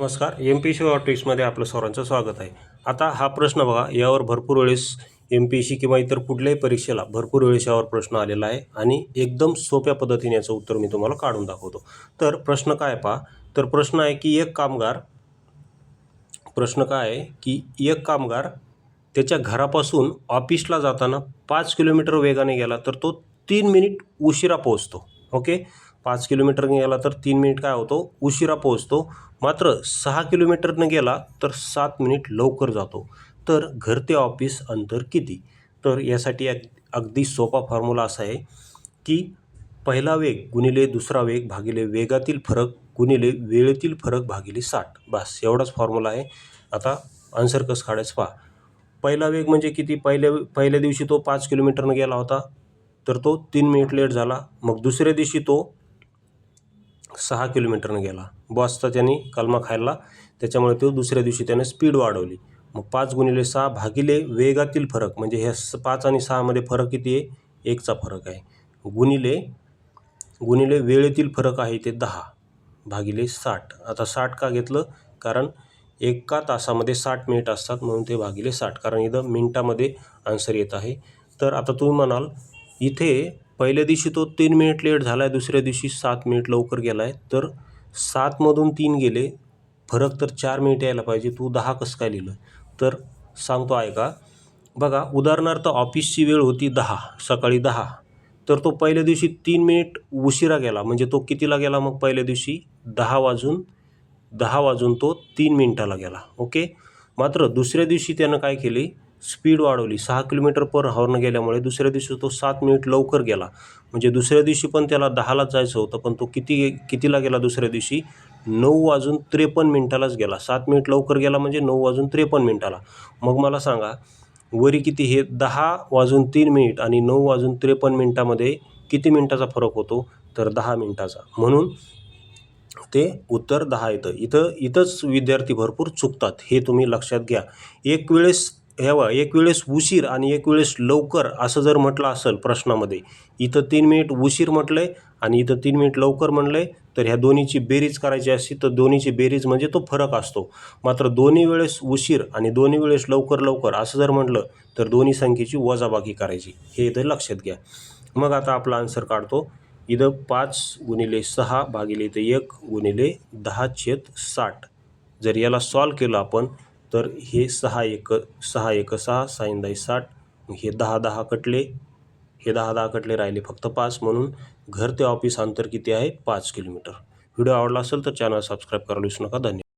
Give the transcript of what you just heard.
नमस्कार. MPSC ट्रिक्समध्ये आपलं सर्वांचं स्वागत आहे. आता हा प्रश्न बघा, यावर भरपूर वेळेस MPSC किंवा इतर कुठल्याही परीक्षेला भरपूर वेळेस यावर प्रश्न आलेला आहे आणि एकदम सोप्या पद्धतीने याचं उत्तर मी तुम्हाला काढून दाखवतो. तर प्रश्न काय पहा, तर प्रश्न आहे की एक कामगार त्याच्या घरापासून ऑफिसला जाताना 5 किलोमीटर वेगाने गेला तर तो 3 मिनिट उशिरा पोहोचतो. ओके, 5 किलोमीटरने गेला तर 3 मिनिट काय होतो, उशिरा पोहोचतो. मात्र 6 किलोमीटरने गेला तर 7 मिनिट लवकर जातो. तर घर ते ऑफिस अंतर किती? तर यासाठी अगदी सोपा फॉर्म्युला असा आहे की पहिला वेग गुणिले दुसरा वेग भागिले वेगातील फरक गुणिले वेळेतील फरक भागिले 60. बस एवढाच फॉर्म्युला आहे. आता आन्सर कसं काढायचं पहा. पहिला वेग म्हणजे किती? पहिल्या दिवशी तो 5 किलोमीटरने गेला होता तर तो 3 मिनिट लेट झाला. मग दुसऱ्या दिवशी तो 6 किलोमीटरने गेला. बॉसचा त्यांनी कलमा खाल्ला, त्याच्यामुळे तो दुसऱ्या दिवशी त्याने स्पीड वाढवली. मग 5 गुणिले 6 भागिले वेगातील फरक म्हणजे ह्या 5 आणि 6 मध्ये फरक किती आहे? 1चा फरक आहे. गुणिले वेळेतील फरक आहे ते 10 भागिले 60. आता 60 का घेतलं? कारण एका तासामध्ये 60 मिनिट असतात म्हणून ते भागिले 60, कारण इथं मिनिटामध्ये आन्सर येत आहे. तर आता तुम्ही म्हणाल इथे पहिल्या दिवशी तो 3 मिनिट लेट झाला आहे, दुसऱ्या दिवशी 7 मिनिट लवकर गेला आहे, तर 7मधून 3 गेले, फरक तर 4 मिनिट यायला पाहिजे, तू 10 कसं काय लिहिलं? तर सांगतो ऐका. बघा, उदाहरणार्थ ऑफिसची वेळ होती 10, सकाळी 10, तर तो पहिल्या दिवशी 3 मिनिट उशिरा गेला, म्हणजे तो कितीला गेला मग? पहिल्या दिवशी 10 वाजून तो 3 मिनिटाला गेला. ओके, मात्र दुसऱ्या दिवशी त्यानं काय केली? स्पीड वाढवली. 6 किलोमीटर पर हॉर्न गेल्यामुळे दुसऱ्या दिवशी तो 7 मिनिट लवकर गेला. म्हणजे दुसऱ्या दिवशी पण त्याला 10लाच जायचं होतं, पण तो कितीला गेला दुसऱ्या दिवशी? 9:53 गेला. 7 मिनिट लवकर गेला म्हणजे 9:53. मग मला सांगा, वरी किती? हे 10:03 मिनिट आणि 9:53 किती मिनिटाचा फरक होतो? तर 10 मिनिटाचा. म्हणून ते उत्तर 10 येतं. इथंच विद्यार्थी भरपूर चुकतात, हे तुम्ही लक्षात घ्या. एक वेळेस उशीर आणि एक वेळेस लवकर असं जर म्हटलं असेल प्रश्नामध्ये, इथं 3 मिनिट उशीर म्हटलंय आणि इथं 3 मिनिट लवकर म्हणलंय, तर ह्या दोन्हीची बेरीज करायची असती तर दोन्हीची बेरीज म्हणजे तो फरक असतो. मात्र दोन्ही वेळेस उशीर आणि दोन्ही वेळेस लवकर असं जर म्हटलं तर दोन्ही संख्येची वजाबाकी करायची, हे इथं लक्षात घ्या. मग आता आपला आन्सर काढतो. इथं 5 गुणिले 6 भागिले इथं 1 गुणिले 10/60. जर याला सॉल्व केलं आपण तर हे 6 1 6 साईन 60, हे 10 कटले, हे 10 कटले, राहिले फक्त 5. म्हणून घर ते ऑफिस अंतर किती आहे? 5 किलोमीटर. व्हिडिओ आवडला असेल तर चॅनल सबस्क्राईब करायला विसरू नका. धन्यवाद.